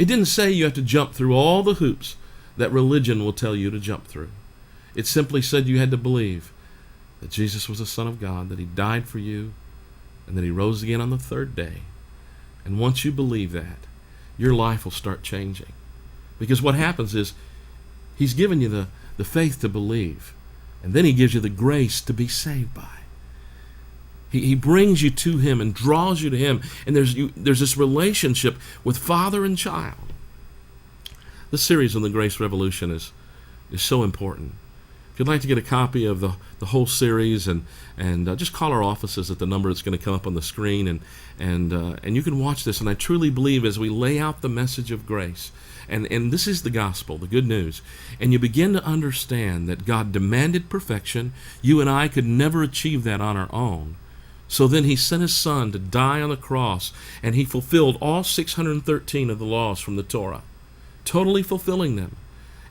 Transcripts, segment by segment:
It didn't say you have to jump through all the hoops that religion will tell you to jump through. It simply said you had to believe that Jesus was the Son of God, that he died for you, and that he rose again on the third day. And once you believe that, your life will start changing. Because what happens is he's given you the faith to believe, and then he gives you the grace to be saved by. He brings you to him and draws you to him, and there's this relationship with father and child. This series on the Grace Revolution is so important. If you'd like to get a copy of the whole series, and just call our offices at the number that's going to come up on the screen, and you can watch this. And I truly believe as we lay out the message of grace, and this is the gospel, the good news, and you begin to understand that God demanded perfection. You and I could never achieve that on our own. So then he sent his son to die on the cross, and he fulfilled all 613 of the laws from the Torah, totally fulfilling them.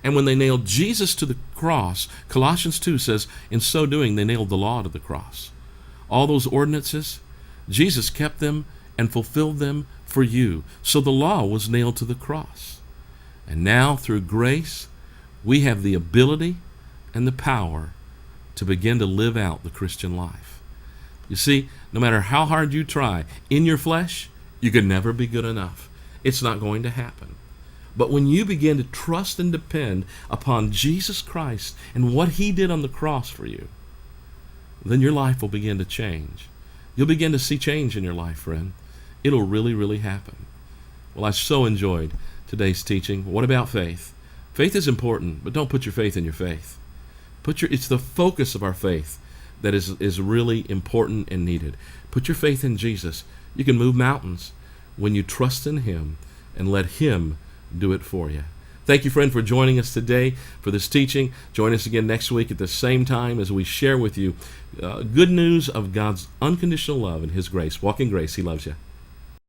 And when they nailed Jesus to the cross, Colossians 2 says, in so doing, they nailed the law to the cross. All those ordinances, Jesus kept them and fulfilled them for you. So the law was nailed to the cross. And now, through grace, we have the ability and the power to begin to live out the Christian life. You see, no matter how hard you try, in your flesh, you can never be good enough. It's not going to happen. But when you begin to trust and depend upon Jesus Christ and what he did on the cross for you, then your life will begin to change. You'll begin to see change in your life, friend. It'll really, really happen. Well, I so enjoyed today's teaching. What about faith? Faith is important, but don't put your faith in your faith. It's the focus of our faith that is really important and needed. Put your faith in Jesus. You can move mountains when you trust in him and let him do it for you. Thank you, friend, for joining us today for this teaching. Join us again next week at the same time as we share with you good news of God's unconditional love and his grace. Walk in grace. He loves you.